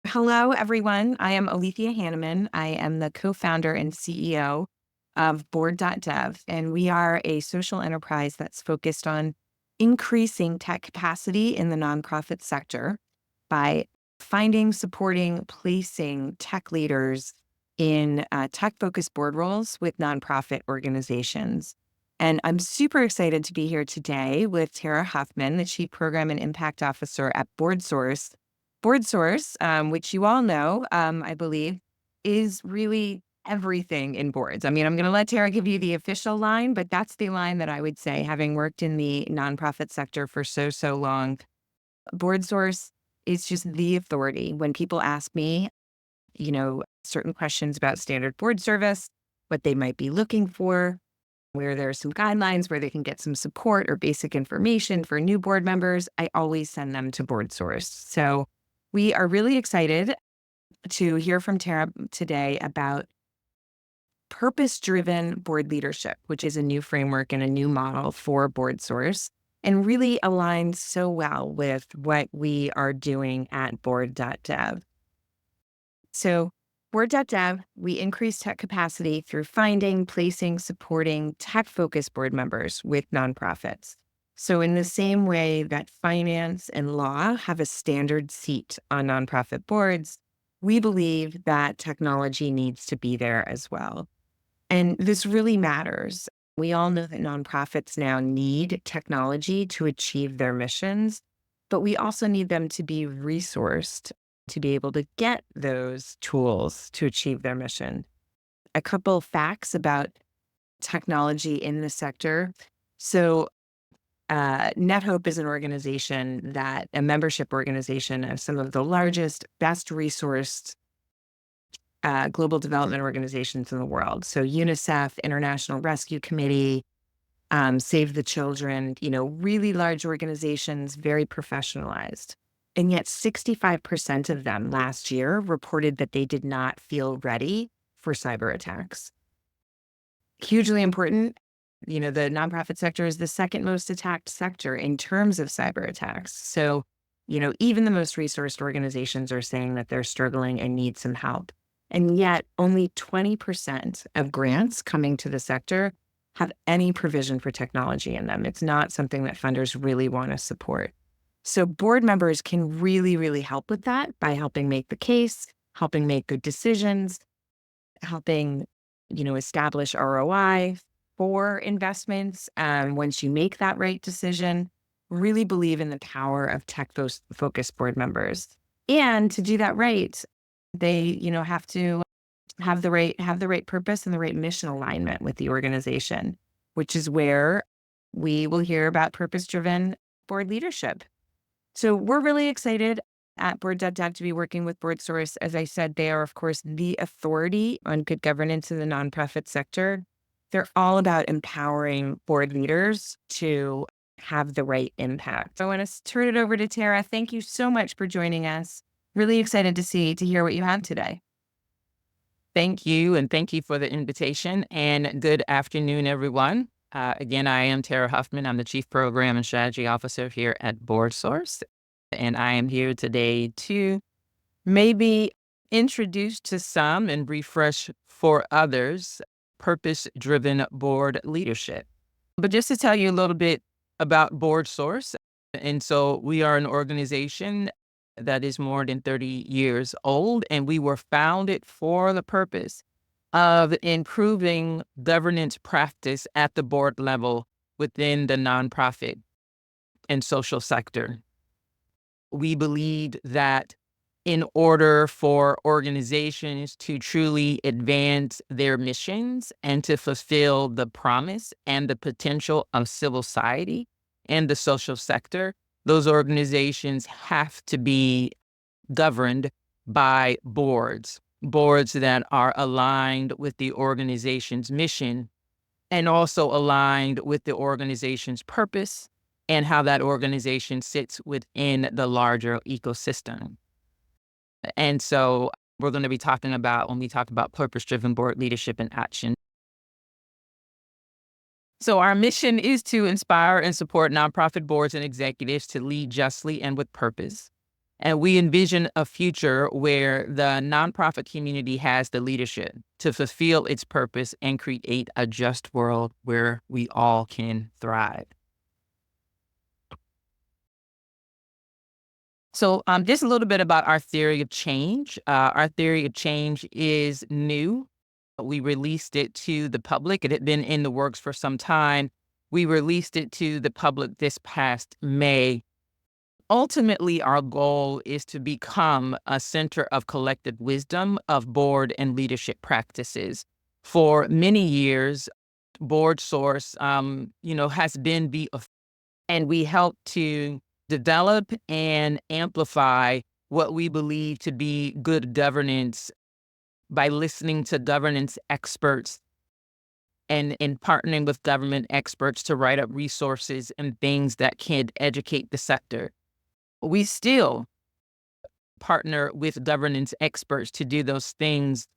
Hello, everyone. I am Alethea Hanneman. I am the co-founder and CEO of Board.Dev, and we are a social enterprise that's focused on increasing tech capacity in the nonprofit sector by finding, supporting, placing tech leaders in tech-focused board roles with nonprofit organizations. And I'm super excited to be here today with Tara Huffman, the Chief Program and Impact Officer at BoardSource. BoardSource, which you all know, I believe, is really everything in boards. I mean, I'm going to let Tara give you the official line, but that's the line that I would say, having worked in the nonprofit sector for so long. BoardSource is just the authority. When people ask me, certain questions about standard board service, what they might be looking for, where there are some guidelines where they can get some support or basic information for new board members, I always send them to BoardSource. So we are really excited to hear from Tara today about purpose-driven board leadership, which is a new framework and a new model for BoardSource, and really aligns so well with what we are doing at Board.Dev. So Board.Dev, we increase tech capacity through finding, placing, supporting tech-focused board members with nonprofits. So in the same way that finance and law have a standard seat on nonprofit boards, we believe that technology needs to be there as well. And this really matters. We all know that nonprofits now need technology to achieve their missions, but we also need them to be resourced to be able to get those tools to achieve their mission. A couple facts about technology in the sector. So NetHope is an organization a membership organization of some of the largest, best resourced global development organizations in the world. So UNICEF, International Rescue Committee, Save the Children, really large organizations, very professionalized. And yet 65% of them last year reported that they did not feel ready for cyber attacks. Hugely important. The nonprofit sector is the second most attacked sector in terms of cyber attacks. So, even the most resourced organizations are saying that they're struggling and need some help. And yet only 20% of grants coming to the sector have any provision for technology in them. It's not something that funders really want to support. So board members can really, really help with that by helping make the case, helping make good decisions, helping, establish ROI for investments. Once you make that right decision, really believe in the power of tech-focused board members. And to do that right, they, have to have the right purpose and the right mission alignment with the organization, which is where we will hear about purpose-driven board leadership. So we're really excited at Board.Dev to be working with BoardSource. As I said, they are, of course, the authority on good governance in the nonprofit sector. They're all about empowering board leaders to have the right impact. I want to turn it over to Tara. Thank you so much for joining us. Really excited to hear what you have today. Thank you, and thank you for the invitation, and good afternoon, everyone. Again, I am Tara Huffman. I'm the Chief Program and Strategy Officer here at BoardSource, and I am here today to maybe introduce to some and refresh for others purpose-driven board leadership. But just to tell you a little bit about BoardSource, and so we are an organization that is more than 30 years old, and we were founded for the purpose of improving governance practice at the board level within the nonprofit and social sector. We believed that in order for organizations to truly advance their missions and to fulfill the promise and the potential of civil society and the social sector, those organizations have to be governed by boards that are aligned with the organization's mission and also aligned with the organization's purpose and how that organization sits within the larger ecosystem. And so we're going to be talking about, when we talk about purpose-driven board leadership and action. So our mission is to inspire and support nonprofit boards and executives to lead justly and with purpose. And we envision a future where the nonprofit community has the leadership to fulfill its purpose and create a just world where we all can thrive. So just a little bit about our theory of change. Our theory of change is new. We released it to the public. It had been in the works for some time. We released it to the public this past May. Ultimately, our goal is to become a center of collective wisdom of board and leadership practices. For many years, BoardSource, has been and we help to develop and amplify what we believe to be good governance by listening to governance experts and partnering with government experts to write up resources and things that can educate the sector. We still partner with governance experts to do those things.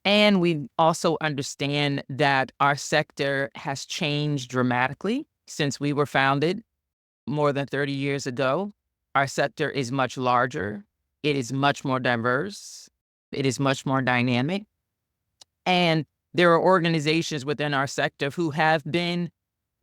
And we also understand that our sector has changed dramatically since we were founded more than 30 years ago. Our sector is much larger. It is much more diverse. It is much more dynamic. And there are organizations within our sector who have been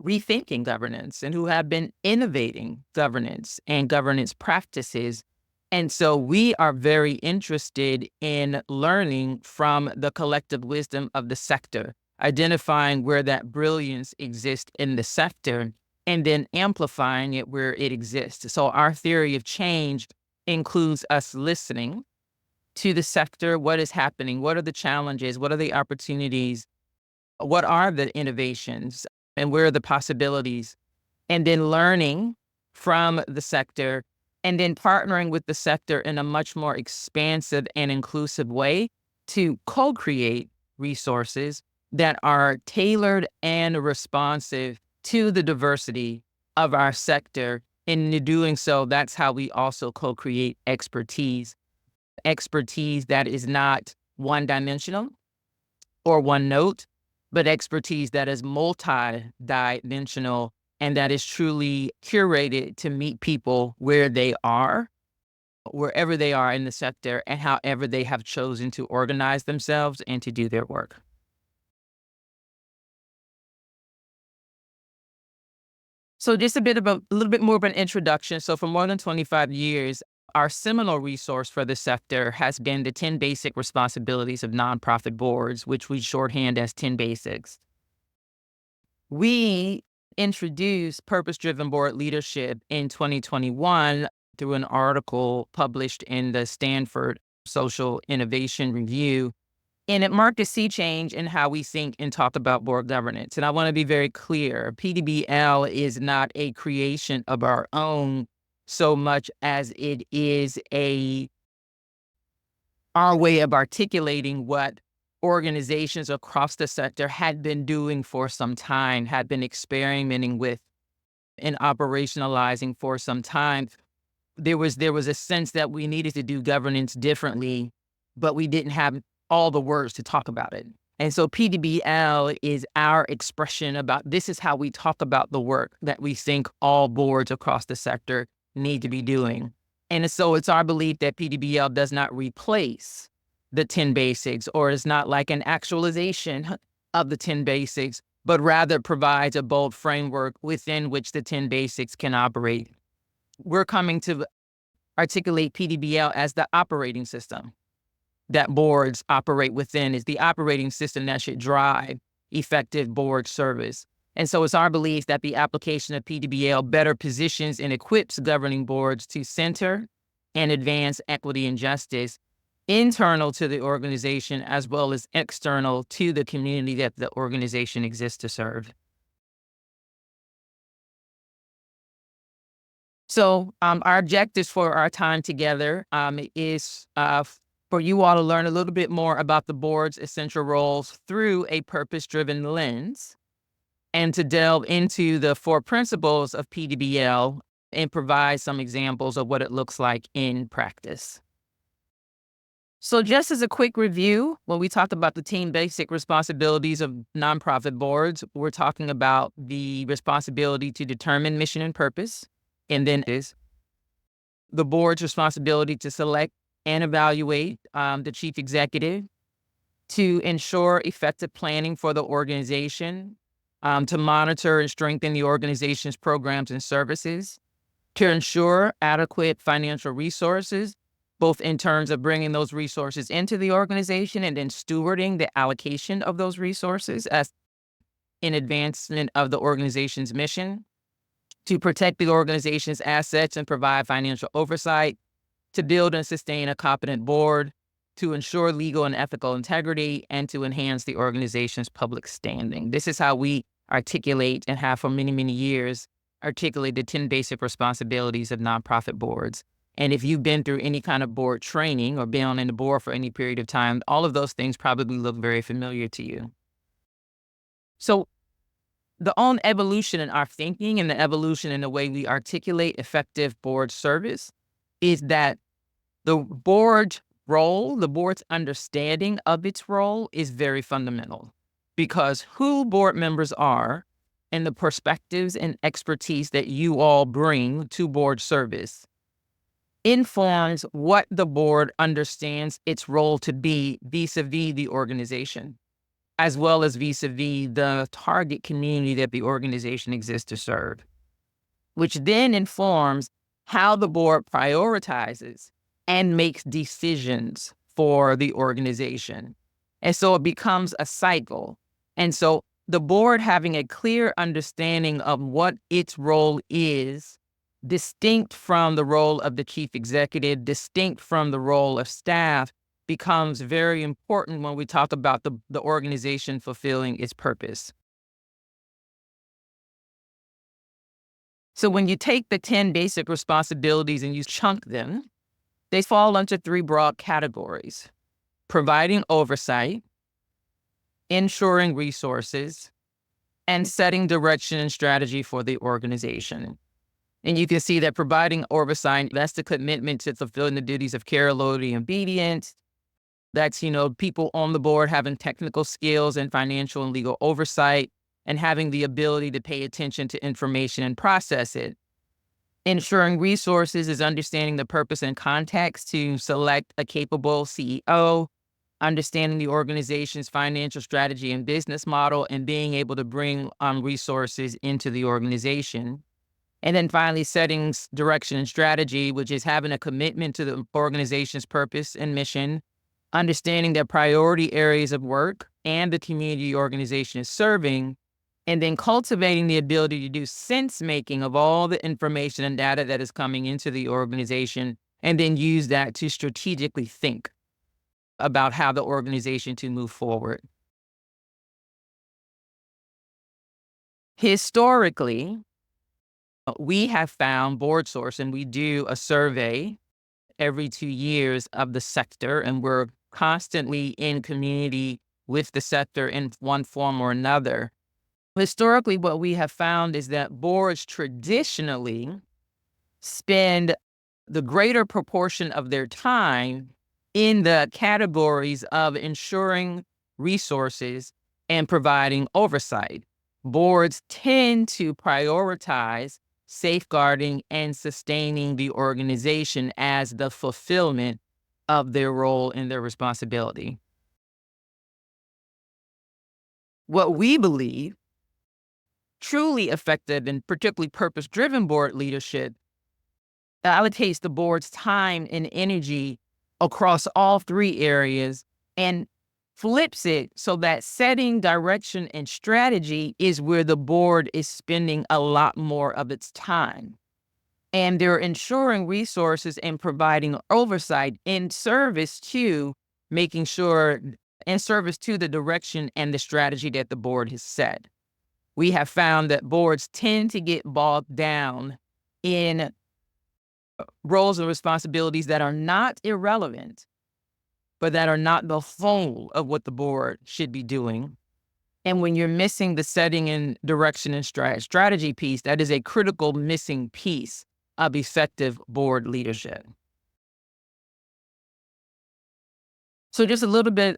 rethinking governance and who have been innovating governance and governance practices. And so we are very interested in learning from the collective wisdom of the sector, identifying where that brilliance exists in the sector, and then amplifying it where it exists. So our theory of change includes us listening to the sector. What is happening? What are the challenges? What are the opportunities? What are the innovations? And where are the possibilities? And then learning from the sector and then partnering with the sector in a much more expansive and inclusive way to co-create resources that are tailored and responsive to the diversity of our sector. And in doing so, that's how we also co-create expertise that is not one-dimensional or one note, but expertise that is multi-dimensional and that is truly curated to meet people where they are, wherever they are in the sector, and however they have chosen to organize themselves and to do their work. So just a little bit more of an introduction. So for more than 25 years, our seminal resource for the sector has been the 10 Basic Responsibilities of Nonprofit Boards, which we shorthand as 10 Basics. We introduced purpose-driven board leadership in 2021 through an article published in the Stanford Social Innovation Review. And it marked a sea change in how we think and talk about board governance. And I want to be very clear, PDBL is not a creation of our own so much as it is our way of articulating what organizations across the sector had been doing for some time, had been experimenting with and operationalizing for some time. There was a sense that we needed to do governance differently, but we didn't have all the words to talk about it. And so PDBL is our expression about this is how we talk about the work that we think all boards across the sector need to be doing. And so it's our belief that PDBL does not replace the 10 basics or is not like an actualization of the 10 basics, but rather provides a bold framework within which the 10 basics can operate. We're coming to articulate PDBL as the operating system that boards operate within, is the operating system that should drive effective board service. And so it's our belief that the application of PDBL better positions and equips governing boards to center and advance equity and justice internal to the organization as well as external to the community that the organization exists to serve. So our objectives for our time together is for you all to learn a little bit more about the board's essential roles through a purpose-driven lens, and to delve into the 4 principles of PDBL and provide some examples of what it looks like in practice. So just as a quick review, when we talk about the 10 basic responsibilities of nonprofit boards, we're talking about the responsibility to determine mission and purpose, and then the board's responsibility to select and evaluate the chief executive, to ensure effective planning for the organization, to monitor and strengthen the organization's programs and services, to ensure adequate financial resources, both in terms of bringing those resources into the organization and then stewarding the allocation of those resources as in advancement of the organization's mission, to protect the organization's assets and provide financial oversight, to build and sustain a competent board, to ensure legal and ethical integrity, and to enhance the organization's public standing. This is how we articulate and have for many, many years articulated the 10 basic responsibilities of nonprofit boards. And if you've been through any kind of board training or been on the board for any period of time, all of those things probably look very familiar to you. So the own evolution in our thinking and the evolution in the way we articulate effective board service is that the board's role, the board's understanding of its role is very fundamental, because who board members are and the perspectives and expertise that you all bring to board service informs what the board understands its role to be vis-a-vis the organization, as well as vis-a-vis the target community that the organization exists to serve, which then informs how the board prioritizes and makes decisions for the organization. And so it becomes a cycle. And so the board having a clear understanding of what its role is, distinct from the role of the chief executive, distinct from the role of staff, becomes very important when we talk about the organization fulfilling its purpose. So when you take the 10 basic responsibilities and you chunk them, they fall into 3 broad categories: providing oversight, ensuring resources, and setting direction and strategy for the organization. And you can see that providing oversight, that's the commitment to fulfilling the duties of care, loyalty, and obedience. That's, people on the board having technical skills and financial and legal oversight and having the ability to pay attention to information and process it. Ensuring resources is understanding the purpose and context to select a capable CEO, understanding the organization's financial strategy and business model, and being able to bring resources into the organization. And then finally, setting direction and strategy, which is having a commitment to the organization's purpose and mission, understanding their priority areas of work and the community organization is serving, and then cultivating the ability to do sense making of all the information and data that is coming into the organization, and then use that to strategically think about how the organization to move forward. Historically, we have found BoardSource, and we do a survey every 2 years of the sector, and we're constantly in community with the sector in one form or another. Historically, what we have found is that boards traditionally spend the greater proportion of their time in the categories of ensuring resources and providing oversight. Boards tend to prioritize safeguarding and sustaining the organization as the fulfillment of their role and their responsibility. What we believe truly effective and particularly purpose-driven board leadership allocates the board's time and energy across all 3 areas and flips it so that setting direction and strategy is where the board is spending a lot more of its time. And they're ensuring resources and providing oversight in service to making sure, in service to the direction and the strategy that the board has set. We have found that boards tend to get bogged down in roles and responsibilities that are not irrelevant, but that are not the whole of what the board should be doing. And when you're missing the setting and direction and strategy piece, that is a critical missing piece of effective board leadership. So just a little bit,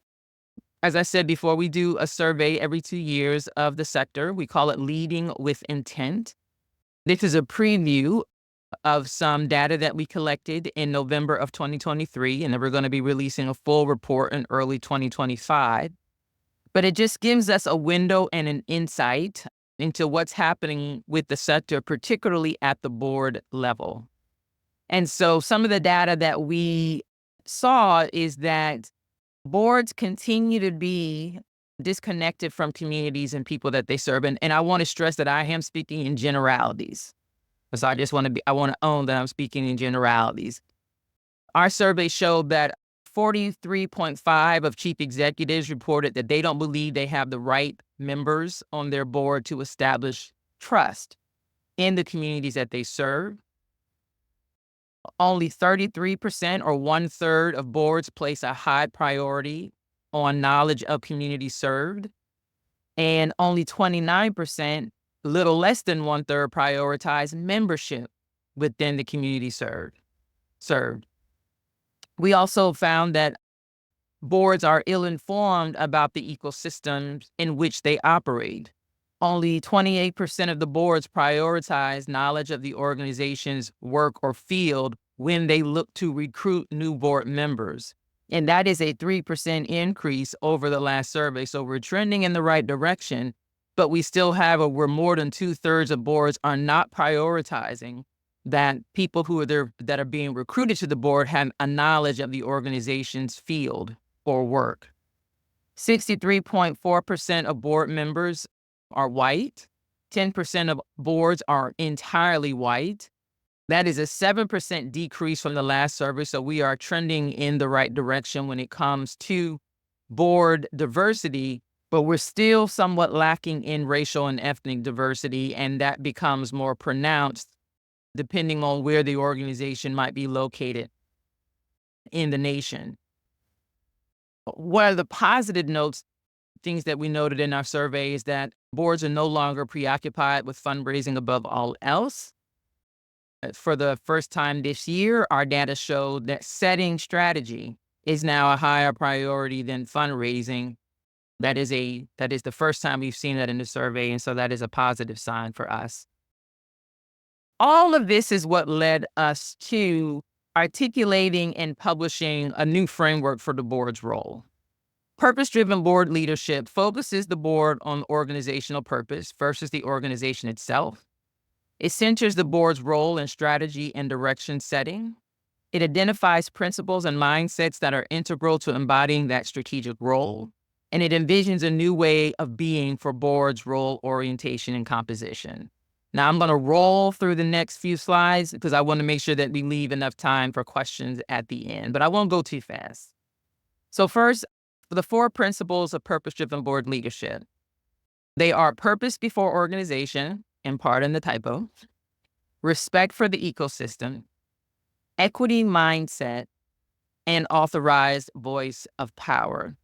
as I said before, we do a survey every 2 years of the sector. We call it Leading with Intent. This is a preview of some data that we collected in November of 2023, and then we're going to be releasing a full report in early 2025. But it just gives us a window and an insight into what's happening with the sector, particularly at the board level. And so some of the data that we saw is that boards continue to be disconnected from communities and people that they serve. And I want to stress that I am speaking in generalities. So I want to own that I'm speaking in generalities. Our survey showed that 43.5% of chief executives reported that they don't believe they have the right members on their board to establish trust in the communities that they serve. Only 33% or 1/3 of boards place a high priority on knowledge of communities served. And only 29%, little less than 1/3, prioritize membership within the community served. We also found that boards are ill-informed about the ecosystems in which they operate. Only 28% of the boards prioritize knowledge of the organization's work or field when they look to recruit new board members. And that is a 3% increase over the last survey. So we're trending in the right direction, but we still have where more than 2/3 of boards are not prioritizing that people that are being recruited to the board have a knowledge of the organization's field or work. 63.4% of board members are white. 10% of boards are entirely white. That is a 7% decrease from the last survey. So we are trending in the right direction when it comes to board diversity, but we're still somewhat lacking in racial and ethnic diversity, and that becomes more pronounced depending on where the organization might be located in the nation. One of the positive notes, things that we noted in our survey, is that boards are no longer preoccupied with fundraising above all else. For the first time this year, our data showed that setting strategy is now a higher priority than fundraising. That is the first time we've seen that in the survey, and so that is a positive sign for us. All of this is what led us to articulating and publishing a new framework for the board's role. Purpose-driven board leadership focuses the board on organizational purpose versus the organization itself. It centers the board's role in strategy and direction setting. It identifies principles and mindsets that are integral to embodying that strategic role. And it envisions a new way of being for boards' role orientation and composition. Now, I'm going to roll through the next few slides because I want to make sure that we leave enough time for questions at the end, but I won't go too fast. So first, the 4 principles of purpose-driven board leadership. They are purpose before organization, and pardon the typo, respect for the ecosystem, equity mindset, and authorized voice of power,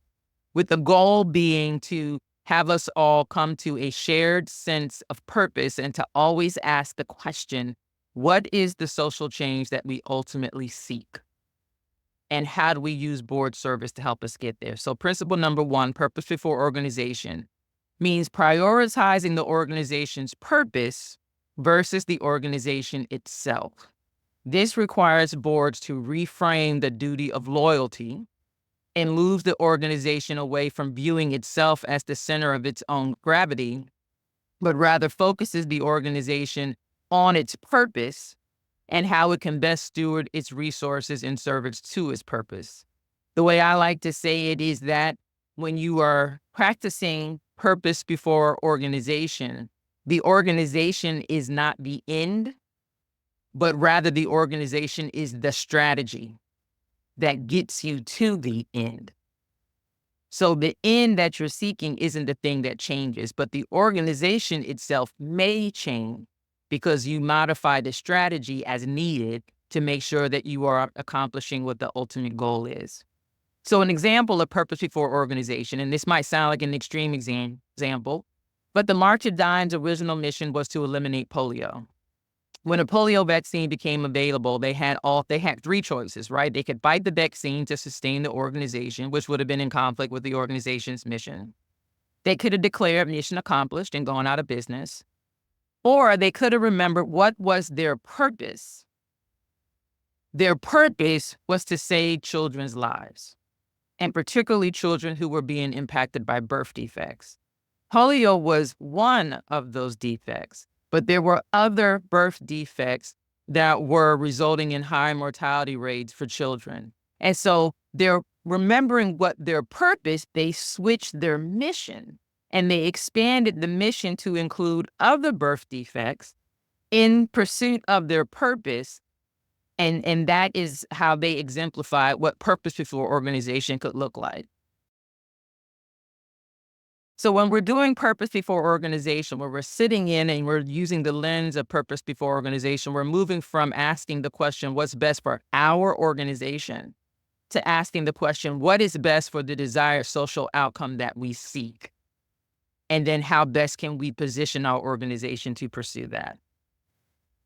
with the goal being to have us all come to a shared sense of purpose and to always ask the question, what is the social change that we ultimately seek? And how do we use board service to help us get there? So principle number 1, purpose before organization, means prioritizing the organization's purpose versus the organization itself. This requires boards to reframe the duty of loyalty and moves the organization away from viewing itself as the center of its own gravity, but rather focuses the organization on its purpose and how it can best steward its resources in service to its purpose. The way I like to say it is that when you are practicing purpose before organization, the organization is not the end, but rather the organization is the strategy that gets you to the end. So the end that you're seeking isn't the thing that changes, but the organization itself may change because you modify the strategy as needed to make sure that you are accomplishing what the ultimate goal is. So an example of purpose before organization, and this might sound like an extreme example, but the March of Dimes' original mission was to eliminate polio. When a polio vaccine became available, they had 3 choices, right? They could fight the vaccine to sustain the organization, which would have been in conflict with the organization's mission. They could have declared mission accomplished and gone out of business. Or they could have remembered what was their purpose Their purpose was to save children's lives, and particularly children who were being impacted by birth defects. Polio was one of those defects, but there were other birth defects that were resulting in high mortality rates for children. And so they're remembering what their purpose, they switched their mission and they expanded the mission to include other birth defects in pursuit of their purpose. And that is how they exemplify what purpose before organization could look like. So when we're doing purpose before organization, where we're sitting in and we're using the lens of purpose before organization, we're moving from asking the question, what's best for our organization, to asking the question, what is best for the desired social outcome that we seek? And then how best can we position our organization to pursue that?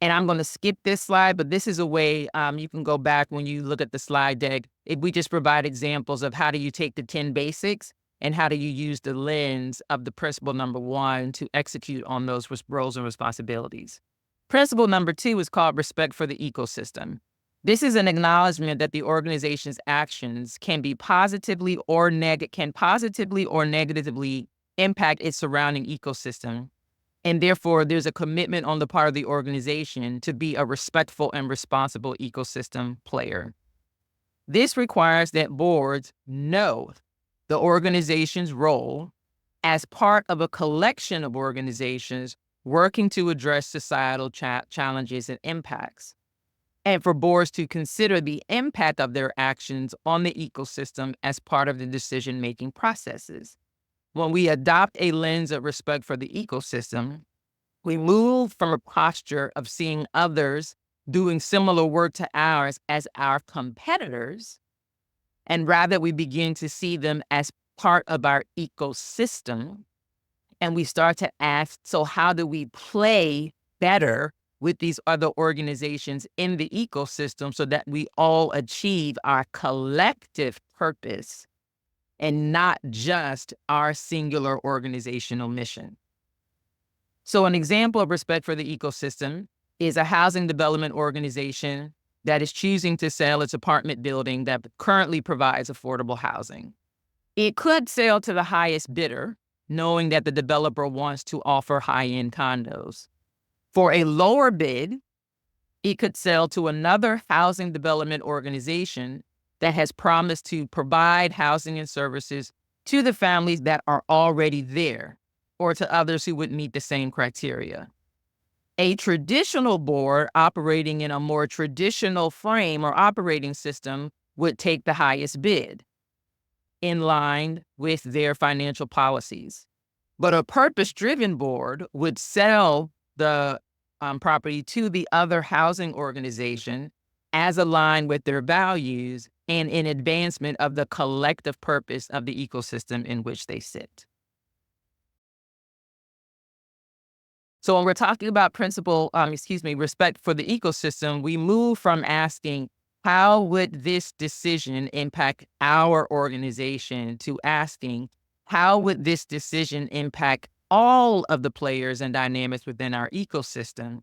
And I'm going to skip this slide, but this is a way you can go back when you look at the slide deck. If we just provide examples of how do you take the 10 basics and how do you use the lens of the principle number 1 to execute on those roles and responsibilities. Principle number 2 is called respect for the ecosystem. This is an acknowledgement that the organization's actions can positively or negatively impact its surrounding ecosystem. And therefore, there's a commitment on the part of the organization to be a respectful and responsible ecosystem player. This requires that boards know the organization's role as part of a collection of organizations working to address societal challenges and impacts, and for boards to consider the impact of their actions on the ecosystem as part of the decision-making processes. When we adopt a lens of respect for the ecosystem, we move from a posture of seeing others doing similar work to ours as our competitors, and rather we begin to see them as part of our ecosystem. And we start to ask, so how do we play better with these other organizations in the ecosystem so that we all achieve our collective purpose and not just our singular organizational mission? So an example of respect for the ecosystem is a housing development organization that is choosing to sell its apartment building that currently provides affordable housing. It could sell to the highest bidder, knowing that the developer wants to offer high-end condos. For a lower bid, it could sell to another housing development organization that has promised to provide housing and services to the families that are already there, or to others who would meet the same criteria. A traditional board operating in a more traditional frame or operating system would take the highest bid in line with their financial policies. But a purpose-driven board would sell the property to the other housing organization as aligned with their values and in advancement of the collective purpose of the ecosystem in which they sit. So when we're talking about respect for the ecosystem, we move from asking, how would this decision impact our organization, to asking, how would this decision impact all of the players and dynamics within our ecosystem?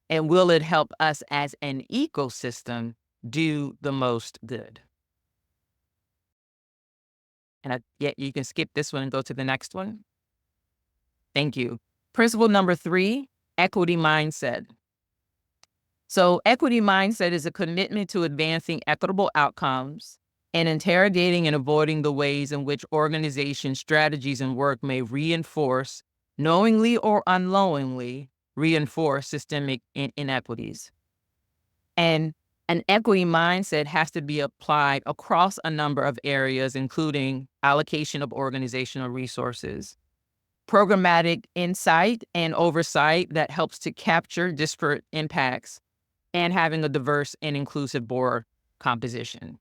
And will it help us as an ecosystem do the most good? And you can skip this one and go to the next one. Thank you. Principle number 3, equity mindset. So equity mindset is a commitment to advancing equitable outcomes and interrogating and avoiding the ways in which organization strategies and work may reinforce, knowingly or unknowingly, reinforce systemic inequities. And an equity mindset has to be applied across a number of areas, including allocation of organizational resources, programmatic insight and oversight that helps to capture disparate impacts, and having a diverse and inclusive board composition.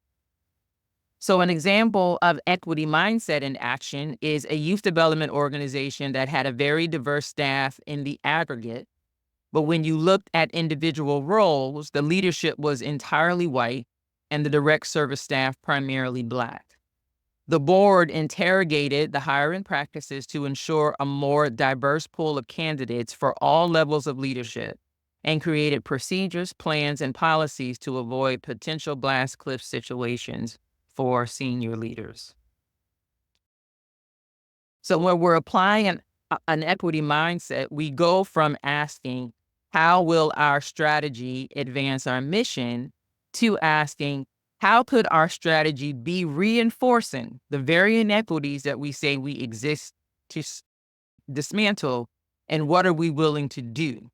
So an example of equity mindset in action is a youth development organization that had a very diverse staff in the aggregate, but when you looked at individual roles, the leadership was entirely white and the direct service staff primarily Black. The board interrogated the hiring practices to ensure a more diverse pool of candidates for all levels of leadership and created procedures, plans, and policies to avoid potential blast cliff situations for senior leaders. So when we're applying an equity mindset, we go from asking, how will our strategy advance our mission, to asking, how could our strategy be reinforcing the very inequities that we say we exist to dismantle, and what are we willing to do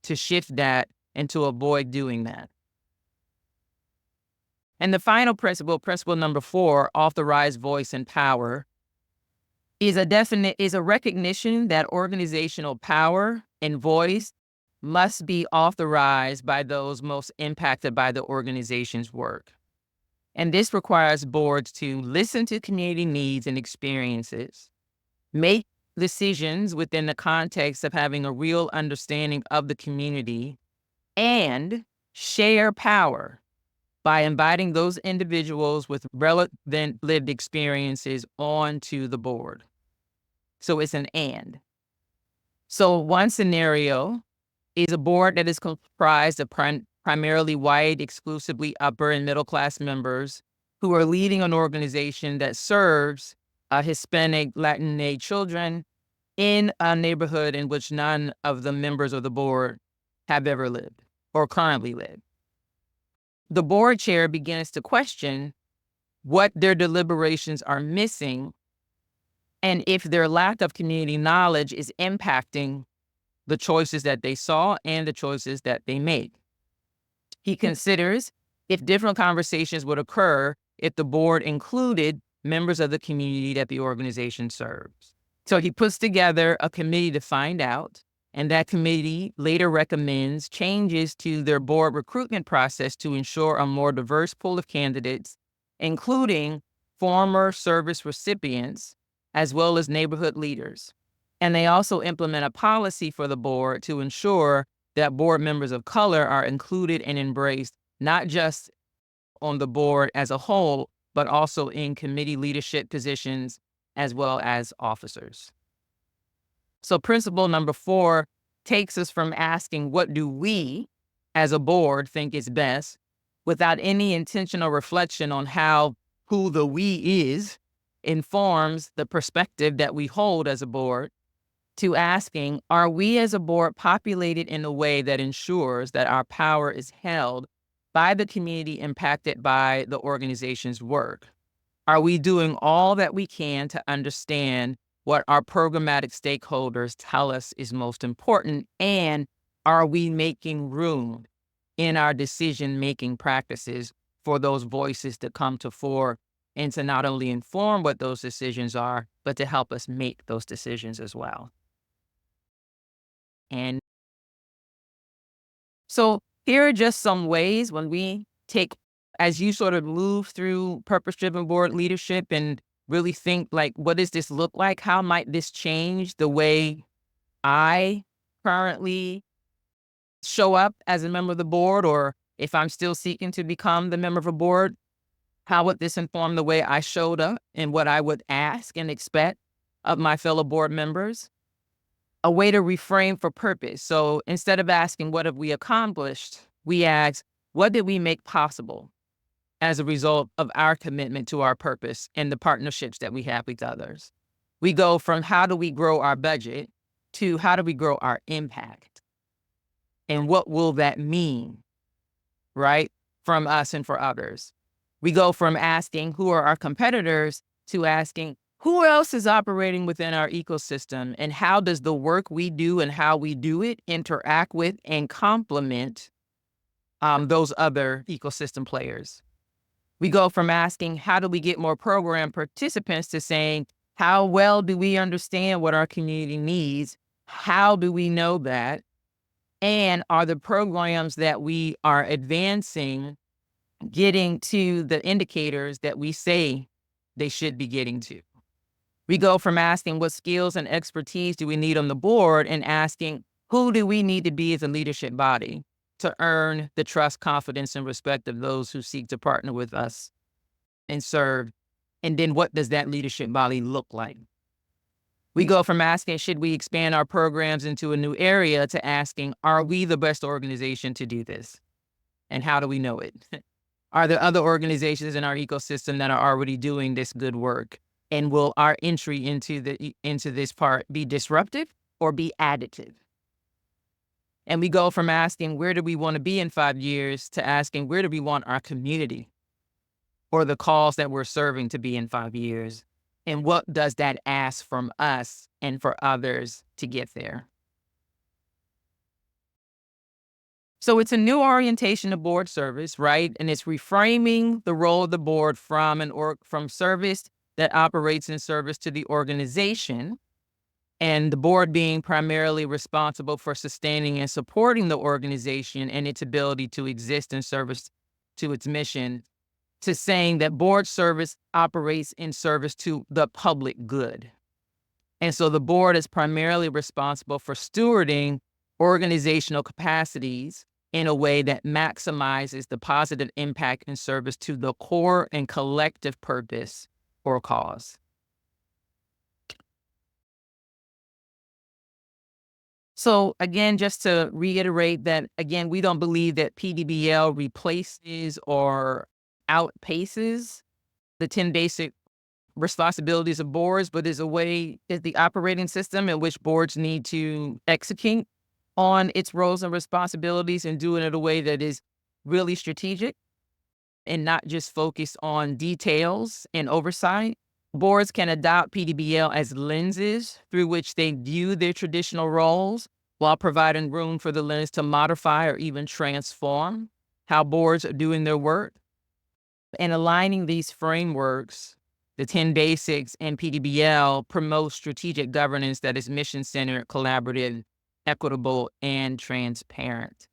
to shift that and to avoid doing that? And the final principle, principle number 4, authorized voice and power, is a recognition that organizational power and voice must be authorized by those most impacted by the organization's work. And this requires boards to listen to community needs and experiences, make decisions within the context of having a real understanding of the community, and share power by inviting those individuals with relevant lived experiences onto the board. So it's an and. So one scenario is a board that is comprised of primarily white, exclusively upper and middle class members who are leading an organization that serves Hispanic, Latinx children in a neighborhood in which none of the members of the board have ever lived or currently live. The board chair begins to question what their deliberations are missing and if their lack of community knowledge is impacting the choices that they saw and the choices that they made. He considers if different conversations would occur if the board included members of the community that the organization serves. So he puts together a committee to find out, and that committee later recommends changes to their board recruitment process to ensure a more diverse pool of candidates, including former service recipients, as well as neighborhood leaders. And they also implement a policy for the board to ensure that board members of color are included and embraced, not just on the board as a whole, but also in committee leadership positions as well as officers. So principle number 4 takes us from asking, what do we as a board think is best, without any intentional reflection on who the we is informs the perspective that we hold as a board, to asking, are we as a board populated in a way that ensures that our power is held by the community impacted by the organization's work? Are we doing all that we can to understand what our programmatic stakeholders tell us is most important? And are we making room in our decision-making practices for those voices to come to fore and to not only inform what those decisions are, but to help us make those decisions as well? And so here are just some ways when we take, as you sort of move through purpose-driven board leadership and really think, like, what does this look like? How might this change the way I currently show up as a member of the board? Or if I'm still seeking to become the member of a board, how would this inform the way I showed up and what I would ask and expect of my fellow board members? A way to reframe for purpose. So instead of asking, what have we accomplished? We ask, what did we make possible as a result of our commitment to our purpose and the partnerships that we have with others? We go from how do we grow our budget to how do we grow our impact? And what will that mean, right, from us and for others? We go from asking who are our competitors to asking who else is operating within our ecosystem, and how does the work we do and how we do it interact with and complement those other ecosystem players? We go from asking how do we get more program participants to saying how well do we understand what our community needs? How do we know that? And are the programs that we are advancing getting to the indicators that we say they should be getting to? We go from asking what skills and expertise do we need on the board and asking who do we need to be as a leadership body to earn the trust, confidence, and respect of those who seek to partner with us and serve. And then what does that leadership body look like? We go from asking, should we expand our programs into a new area, to asking, are we the best organization to do this? And how do we know it? Are there other organizations in our ecosystem that are already doing this good work? And will our entry into this part be disruptive or be additive? And we go from asking, where do we want to be in 5 years, to asking, where do we want our community or the cause that we're serving to be in 5 years? And what does that ask from us and for others to get there? So it's a new orientation of board service, right? And it's reframing the role of the board from service that operates in service to the organization, and the board being primarily responsible for sustaining and supporting the organization and its ability to exist in service to its mission, to saying that board service operates in service to the public good. And so the board is primarily responsible for stewarding organizational capacities in a way that maximizes the positive impact and service to the core and collective purpose or cause. So again, just to reiterate that, again, we don't believe that PDBL replaces or outpaces the 10 basic responsibilities of boards, but is the operating system in which boards need to execute on its roles and responsibilities, and do it in a way that is really strategic and not just focused on details and oversight. Boards can adopt PDBL as lenses through which they view their traditional roles, while providing room for the lens to modify or even transform how boards are doing their work. And aligning these frameworks, the 10 basics and PDBL, promote strategic governance that is mission-centered, collaborative, equitable, and transparent.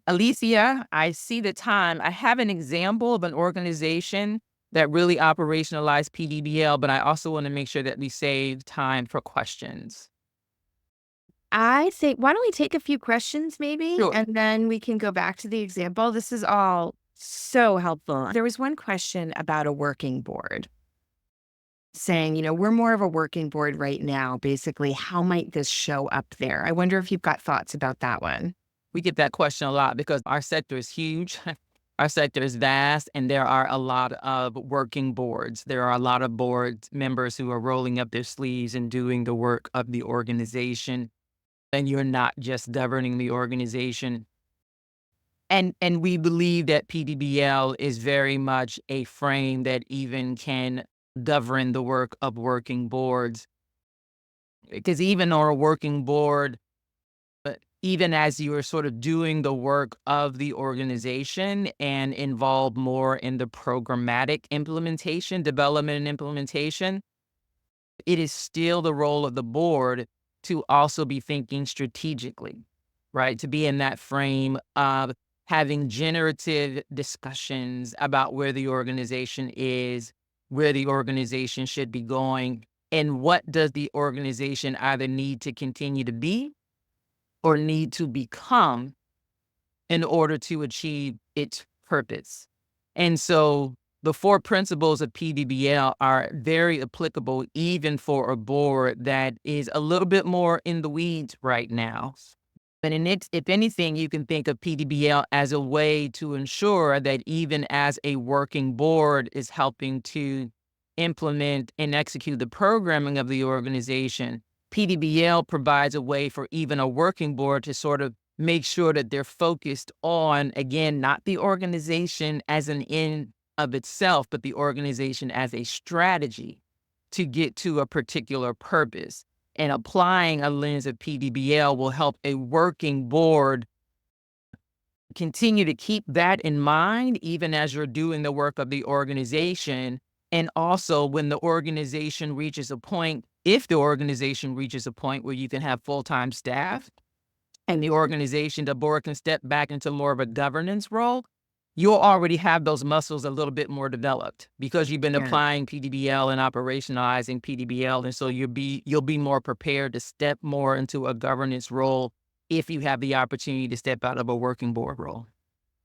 Alethea, I see the time. I have an example of an organization that really operationalized PDBL, but I also want to make sure that we save time for questions. I think, why don't we take a few questions maybe, Sure. and then we can go back to the example. This is all so helpful. There was one question about a working board saying, we're more of a working board right now. Basically, how might this show up there? I wonder if you've got thoughts about that one. We get that question a lot because our sector is huge. Our sector is vast, and there are a lot of working boards. There are a lot of board members who are rolling up their sleeves and doing the work of the organization. And you're not just governing the organization. And we believe that PDBL is very much a frame that even can govern the work of working boards. Because even on a working board, even as you are sort of doing the work of the organization and involved more in the programmatic implementation, development and implementation, it is still the role of the board to also be thinking strategically, right? To be in that frame of having generative discussions about where the organization is, where the organization should be going, and what does the organization either need to continue to be or need to become in order to achieve its purpose. And so the 4 principles of PDBL are very applicable even for a board that is a little bit more in the weeds right now. But if anything, you can think of PDBL as a way to ensure that even as a working board is helping to implement and execute the programming of the organization, PDBL provides a way for even a working board to sort of make sure that they're focused on, again, not the organization as an end of itself, but the organization as a strategy to get to a particular purpose. And applying a lens of PDBL will help a working board continue to keep that in mind, even as you're doing the work of the organization. And also when the organization reaches a point, if the organization reaches a point where you can have full-time staff and the board can step back into more of a governance role, you'll already have those muscles a little bit more developed because you've been applying PDBL and operationalizing PDBL. And so you'll be more prepared to step more into a governance role if you have the opportunity to step out of a working board role.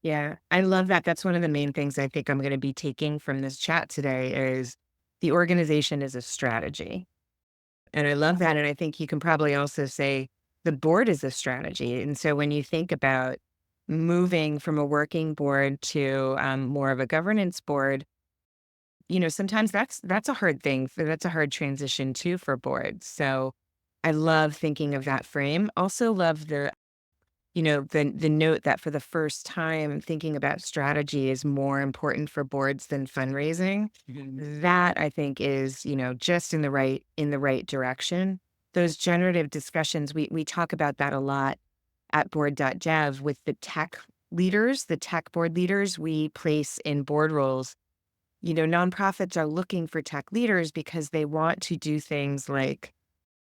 Yeah, I love that. That's one of the main things I think I'm going to be taking from this chat today is the organization is a strategy. And I love that. And I think you can probably also say the board is a strategy. And so when you think about moving from a working board to more of a governance board, sometimes that's a hard thing. That's a hard transition too for boards. So I love thinking of that frame. Also love the note that for the first time, thinking about strategy is more important for boards than fundraising. That I think is, just in the right direction. Those generative discussions, we talk about that a lot at Board.Dev with the tech leaders, the tech board leaders we place in board roles. Nonprofits are looking for tech leaders because they want to do things like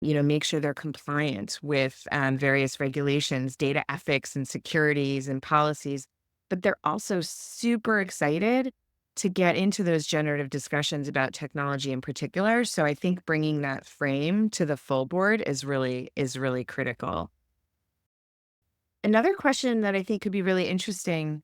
make sure they're compliant with various regulations, data ethics and securities and policies. But they're also super excited to get into those generative discussions about technology in particular. So I think bringing that frame to the full board is really critical. Another question that I think could be really interesting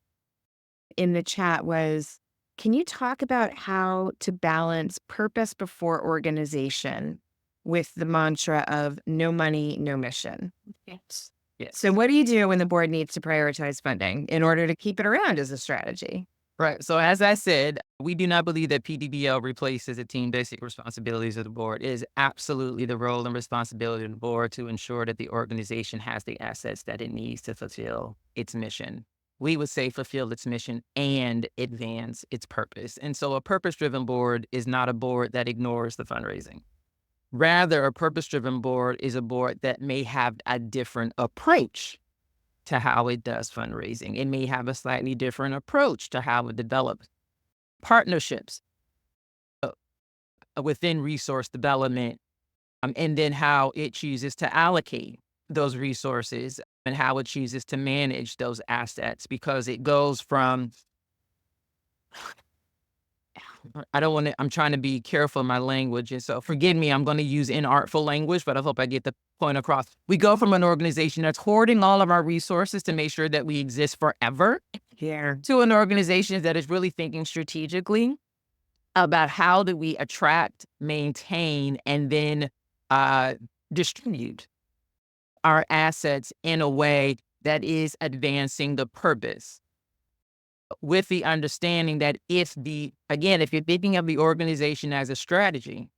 in the chat was, can you talk about how to balance purpose before organization with the mantra of no money, no mission? Yes. So what do you do when the board needs to prioritize funding in order to keep it around as a strategy? Right. So as I said, we do not believe that PDBL replaces the team basic responsibilities of the board. It is absolutely the role and responsibility of the board to ensure that the organization has the assets that it needs to fulfill its mission. We would say fulfill its mission and advance its purpose. And so a purpose-driven board is not a board that ignores the fundraising. Rather, a purpose-driven board is a board that may have a different approach to how it does fundraising. It may have a slightly different approach to how it develops partnerships within resource development, and then how it chooses to allocate those resources and how it chooses to manage those assets, because it goes from, I don't want to, I'm trying to be careful in my language. And so forgive me, I'm going to use inartful language, but I hope I get the point across. We go from an organization that's hoarding all of our resources to make sure that we exist forever, to an organization that is really thinking strategically about how do we attract, maintain, and then distribute our assets in a way that is advancing the purpose, with the understanding that if you're thinking of the organization as a strategy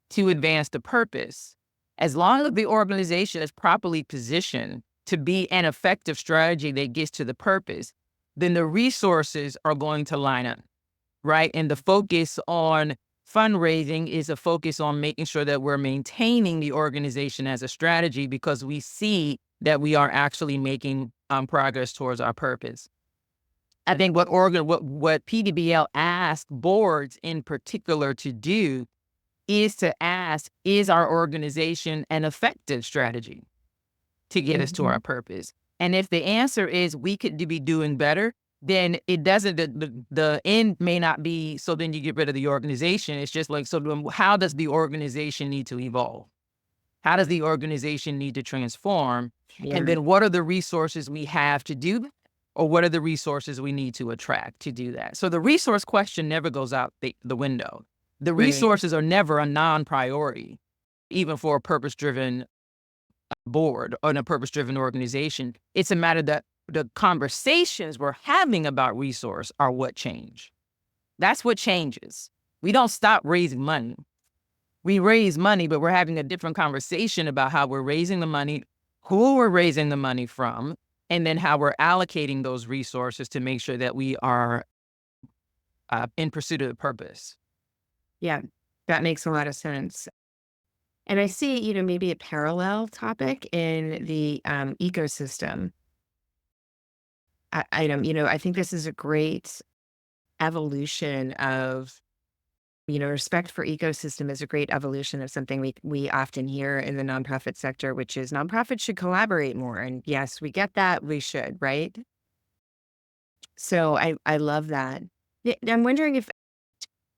to advance the purpose, as long as the organization is properly positioned to be an effective strategy that gets to the purpose, then the resources are going to line up, right? And the focus on fundraising is a focus on making sure that we're maintaining the organization as a strategy, because we see that we are actually making progress towards our purpose. I think what PDBL asks boards in particular to do is to ask, is our organization an effective strategy to get us to our purpose? And if the answer is we could be doing better, then it doesn't, the end may not be, so then you get rid of the organization. It's just like, so then how does the organization need to evolve? How does the organization need to transform? And then what are the resources we have to do that? Or what are the resources we need to attract to do that? So the resource question never goes out the window. The resources are never a non-priority, even for a purpose-driven board or in a purpose-driven organization. It's a matter that the conversations we're having about resource are what change. That's what changes. We don't stop raising money. We raise money, but we're having a different conversation about how we're raising the money, who we're raising the money from, and then how we're allocating those resources to make sure that we are in pursuit of the purpose. Yeah, that makes a lot of sense. And I see, maybe a parallel topic in the ecosystem item. I think this is a great evolution of, respect for ecosystem is a great evolution of something we often hear in the nonprofit sector, which is nonprofits should collaborate more. And yes, we get that. We should, right? So I love that. I'm wondering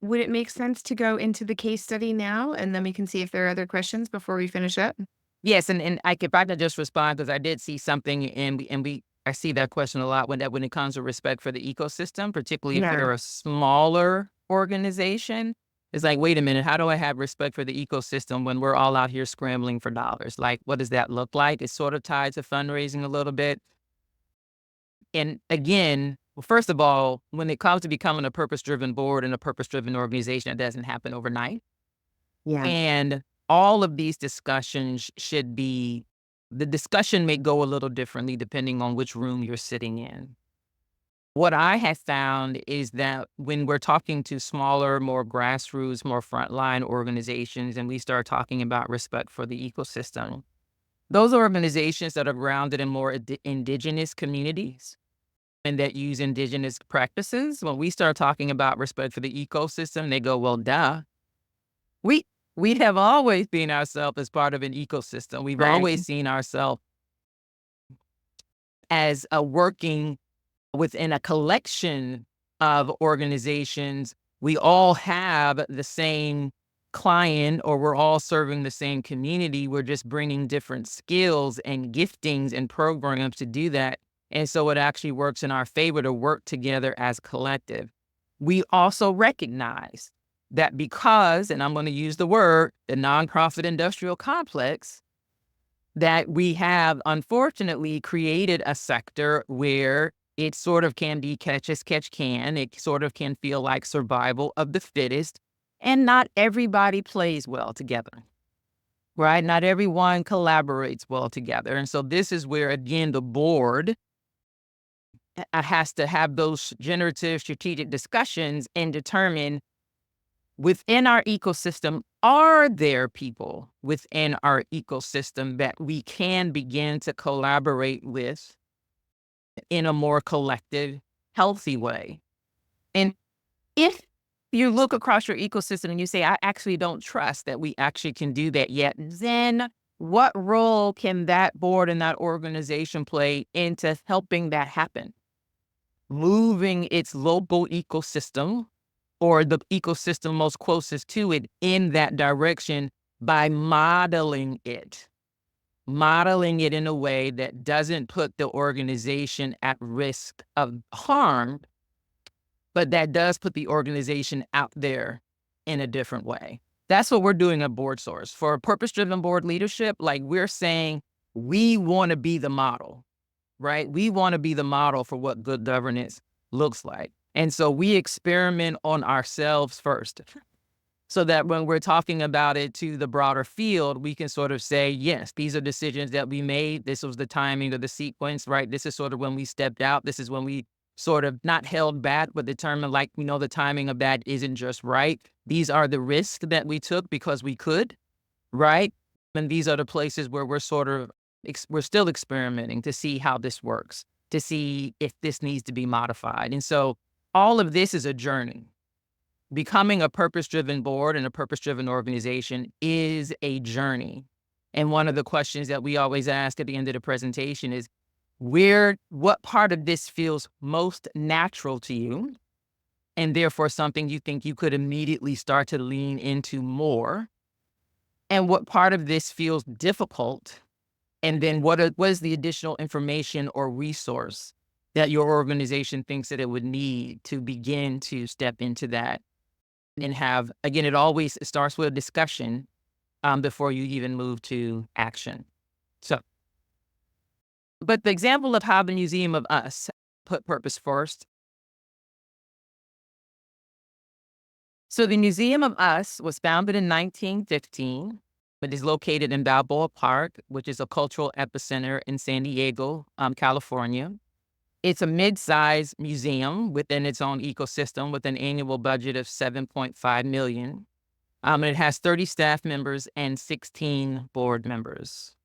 would it make sense to go into the case study now, and then we can see if there are other questions before we finish up? Yes, and if I could just respond, because I did see something, and I see that question a lot when it comes to respect for the ecosystem, particularly if they're a smaller organization. It's like, wait a minute, how do I have respect for the ecosystem when we're all out here scrambling for dollars? Like, what does that look like? It's sort of tied to fundraising a little bit. And again, well, first of all, when it comes to becoming a purpose-driven board and a purpose-driven organization, it doesn't happen overnight. Yeah. And all of these discussions should be, the discussion may go a little differently depending on which room you're sitting in. What I have found is that when we're talking to smaller, more grassroots, more frontline organizations, and we start talking about respect for the ecosystem, those organizations that are grounded in more indigenous communities and that use indigenous practices, when we start talking about respect for the ecosystem, they go, well, duh. We we have always seen ourselves as part of an ecosystem. We've Right. always seen ourselves as a working within a collection of organizations. We all have the same client, or we're all serving the same community. We're just bringing different skills and giftings and programs to do that. And so it actually works in our favor to work together as collective. We also recognize that because, and I'm going to use the word, the nonprofit industrial complex, that we have unfortunately created a sector where it sort of can be catch as catch can. It sort of can feel like survival of the fittest, and not everybody plays well together, right? Not everyone collaborates well together. And so this is where, again, the board has to have those generative strategic discussions and determine, within our ecosystem, are there people within our ecosystem that we can begin to collaborate with in a more collective, healthy way? And if you look across your ecosystem and you say, I actually don't trust that we actually can do that yet, then what role can that board and that organization play into helping that happen? Moving its local ecosystem or the ecosystem most closest to it in that direction by modeling it in a way that doesn't put the organization at risk of harm, but that does put the organization out there in a different way. That's what we're doing at BoardSource. For purpose-driven board leadership, like, we're saying we want to be the model, right? We want to be the model for what good governance looks like. And so we experiment on ourselves first, so that when we're talking about it to the broader field, we can sort of say, yes, these are decisions that we made. This was the timing of the sequence, right? This is sort of when we stepped out. This is when we sort of not held back, but determined, like, the timing of that isn't just right. These are the risks that we took because we could, right? And these are the places where we're sort of, we're still experimenting to see how this works, to see if this needs to be modified. And so all of this is a journey. Becoming a purpose-driven board and a purpose-driven organization is a journey. And one of the questions that we always ask at the end of the presentation is, what part of this feels most natural to you, and therefore something you think you could immediately start to lean into more? And what part of this feels difficult? And then what is the additional information or resource that your organization thinks that it would need to begin to step into that and have, again, it starts with a discussion before you even move to action. So, but the example of how the Museum of Us put purpose first. So the Museum of Us was founded in 1915. It is located in Balboa Park, which is a cultural epicenter in San Diego, California. It's a mid-sized museum within its own ecosystem with an annual budget of $7.5 million. And it has 30 staff members and 16 board members.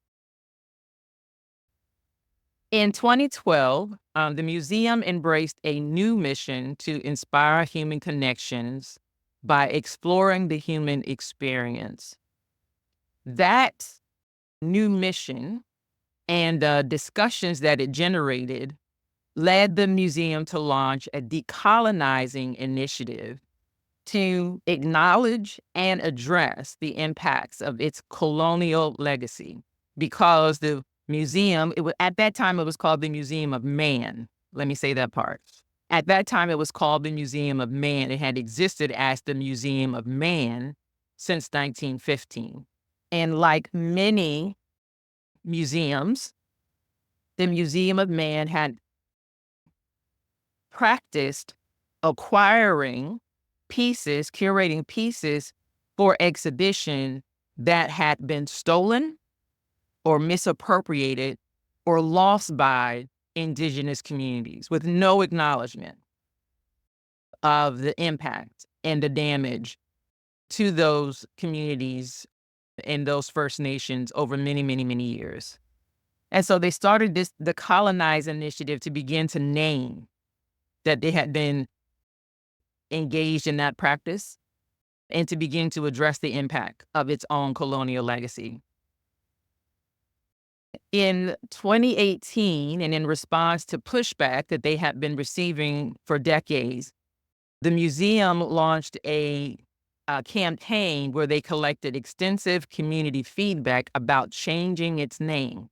In 2012, the museum embraced a new mission to inspire human connections by exploring the human experience. That new mission and discussions that it generated led the museum to launch a decolonizing initiative to acknowledge and address the impacts of its colonial legacy, because the museum, at that time, it was called the Museum of Man. Let me say that part. At that time, it was called the Museum of Man. It had existed as the Museum of Man since 1915. And like many museums, the Museum of Man had practiced acquiring pieces, curating pieces for exhibition that had been stolen or misappropriated or lost by indigenous communities with no acknowledgement of the impact and the damage to those communities and those First Nations over many, many, many years. And so they started the Colonize Initiative to begin to name that they had been engaged in that practice and to begin to address the impact of its own colonial legacy. In 2018, and in response to pushback that they had been receiving for decades, the museum launched a campaign where they collected extensive community feedback about changing its name.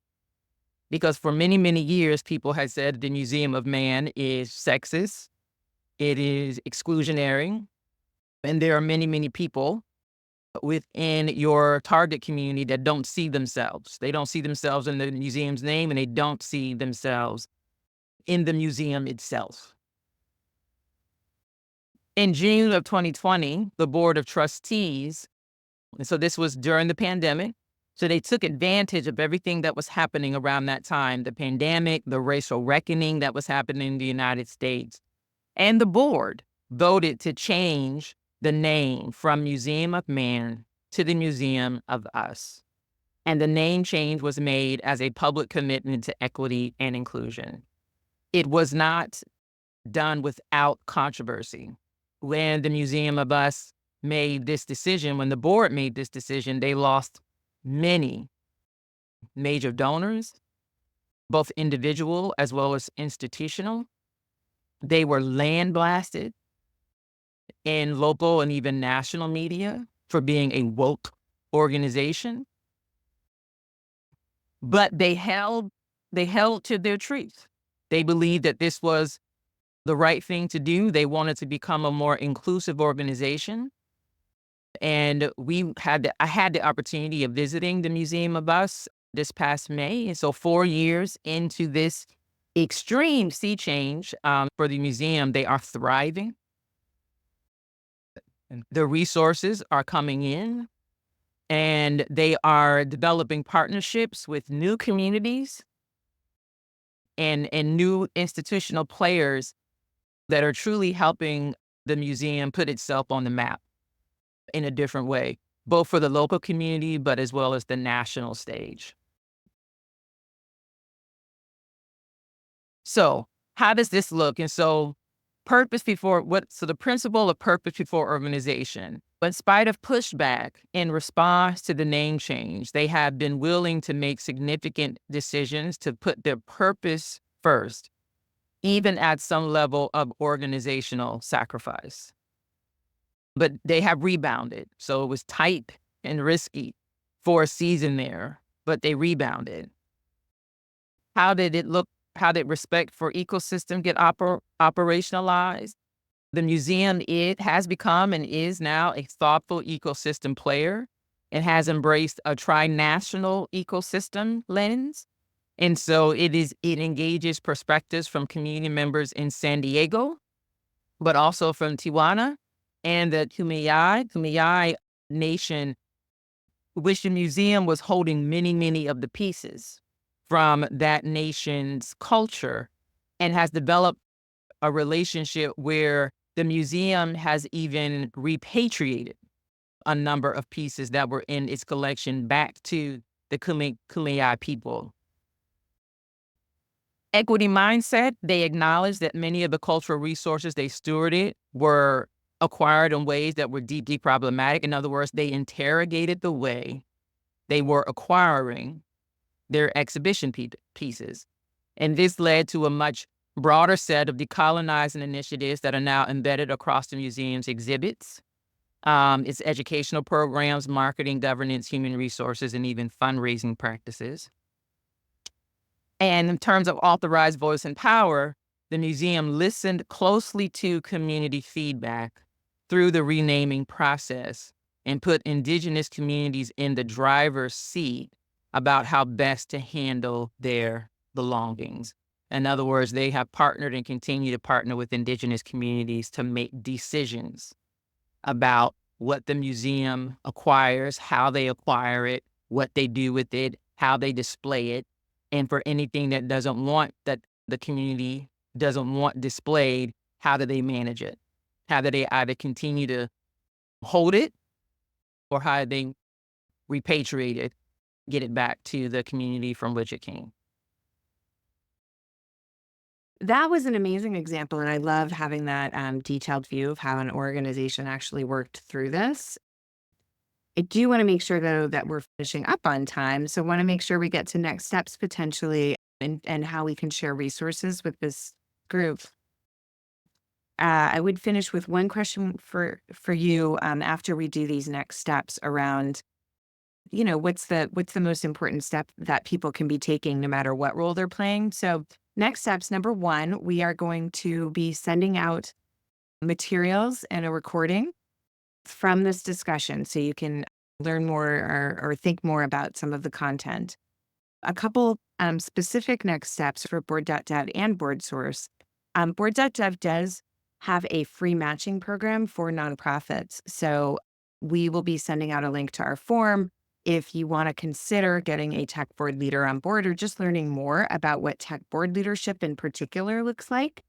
Because for many, many years, people had said the Museum of Man is sexist, it is exclusionary, and there are many, many people within your target community that don't see themselves. They don't see themselves in the museum's name, and they don't see themselves in the museum itself. In June of 2020, the Board of Trustees, and so this was during the pandemic, so they took advantage of everything that was happening around that time, the pandemic, the racial reckoning that was happening in the United States. And the board voted to change the name from Museum of Man to the Museum of Us. And the name change was made as a public commitment to equity and inclusion. It was not done without controversy. When the Museum of Us made this decision, when the board made this decision, they lost many major donors, both individual as well as institutional. They were land blasted in local and even national media for being a woke organization. But they held to their truth. They believed that this was the right thing to do. They wanted to become a more inclusive organization. And I had the opportunity of visiting the Museum of Us this past May. And so 4 years into this extreme sea change for the museum, they are thriving. The resources are coming in, and they are developing partnerships with new communities and new institutional players that are truly helping the museum put itself on the map in a different way, both for the local community, but as well as the national stage. So how does this look? And so the principle of purpose before organization. In spite of pushback in response to the name change, they have been willing to make significant decisions to put their purpose first, even at some level of organizational sacrifice. But they have rebounded. So it was tight and risky for a season there, but they rebounded. How did it look? How did respect for ecosystem get operationalized? The museum, it has become and is now a thoughtful ecosystem player. It has embraced a tri-national ecosystem lens. And so it engages perspectives from community members in San Diego, but also from Tijuana and the Kumeyaay Nation, which the museum was holding many, many of the pieces from that nation's culture, and has developed a relationship where the museum has even repatriated a number of pieces that were in its collection back to the Kumeyaay people. Equity mindset, they acknowledge that many of the cultural resources they stewarded were acquired in ways that were deeply problematic. In other words, they interrogated the way they were acquiring their exhibition pieces. And this led to a much broader set of decolonizing initiatives that are now embedded across the museum's exhibits, its educational programs, marketing, governance, human resources, and even fundraising practices. And in terms of authorized voice and power, the museum listened closely to community feedback through the renaming process and put Indigenous communities in the driver's seat about how best to handle their belongings. In other words, they have partnered and continue to partner with Indigenous communities to make decisions about what the museum acquires, how they acquire it, what they do with it, how they display it, and for anything that doesn't want, that the community doesn't want displayed, how do they manage it? How do they either continue to hold it, or how do they repatriate it, get it back to the community from which it came? That was an amazing example, and I love having that detailed view of how an organization actually worked through this. I do want to make sure, though, that we're finishing up on time. So, want to make sure we get to next steps potentially, and how we can share resources with this group. I would finish with one question for you after we do these next steps around, what's the most important step that people can be taking no matter what role they're playing. So, next steps, number one, we are going to be sending out materials and a recording from this discussion so you can learn more, or think more about some of the content. A couple specific next steps for Board.Dev and BoardSource. Board.Dev does have a free matching program for nonprofits. So we will be sending out a link to our form. If you want to consider getting a tech board leader on board, or just learning more about what tech board leadership in particular looks like,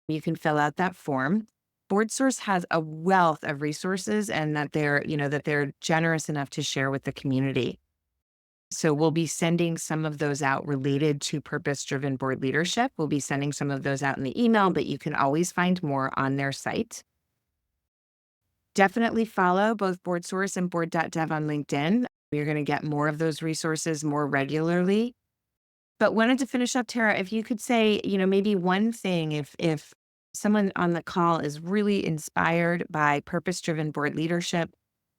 you can fill out that form. BoardSource has a wealth of resources, and that they're generous enough to share with the community. So we'll be sending some of those out related to purpose-driven board leadership. We'll be sending some of those out in the email, but you can always find more on their site. Definitely follow both BoardSource and Board.Dev on LinkedIn. You're going to get more of those resources more regularly. But wanted to finish up, Tara, if you could say, maybe one thing, if someone on the call is really inspired by purpose-driven board leadership,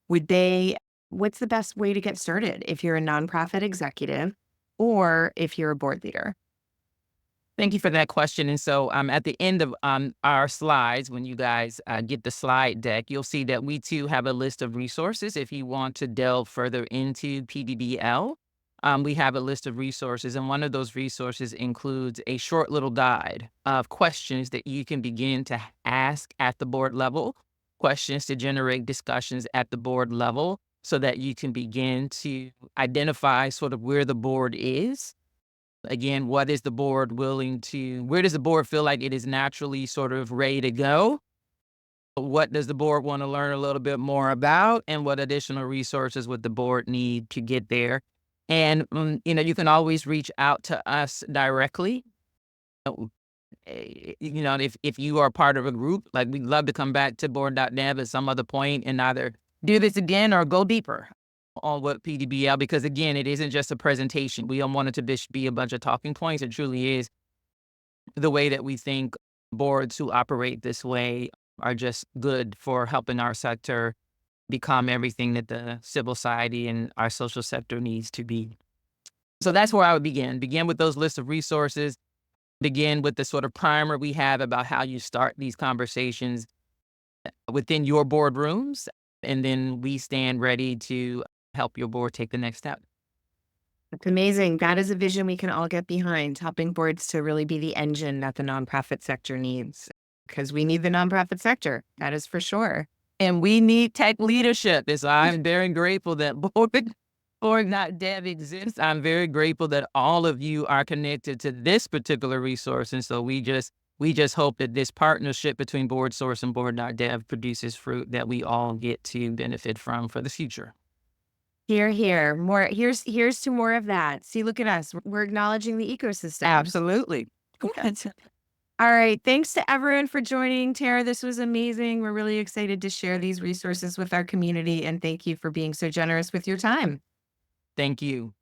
what's the best way to get started if you're a nonprofit executive or if you're a board leader? Thank you for that question. And so at the end of our slides, when you guys get the slide deck, you'll see that we too have a list of resources. If you want to delve further into PDBL, we have a list of resources. And one of those resources includes a short little guide of questions that you can begin to ask at the board level, questions to generate discussions at the board level, so that you can begin to identify sort of where the board is. Again, where does the board feel like it is naturally sort of ready to go? What does the board want to learn a little bit more about? And what additional resources would the board need to get there? And, you can always reach out to us directly. If you are part of a group, like, we'd love to come back to Board.Dev at some other point and either do this again or go deeper on what PDBL, because again, it isn't just a presentation. We don't want it to be a bunch of talking points. It truly is the way that we think boards who operate this way are just good for helping our sector become everything that the civil society and our social sector needs to be. So that's where I would begin with those lists of resources, begin with the sort of primer we have about how you start these conversations within your boardrooms. And then we stand ready to help your board take the next step. That's amazing. That is a vision we can all get behind, helping boards to really be the engine that the nonprofit sector needs, because we need the nonprofit sector. That is for sure. And we need tech leadership. So I'm very grateful that Board.Dev exists. I'm very grateful that all of you are connected to this particular resource. And so we just hope that this partnership between BoardSource and Board.Dev produces fruit that we all get to benefit from for the future. Hear, hear. More. Here's to more of that. See, look at us. We're acknowledging the ecosystem. Absolutely. All right. Thanks to everyone for joining. Tara, this was amazing. We're really excited to share these resources with our community. And thank you for being so generous with your time. Thank you.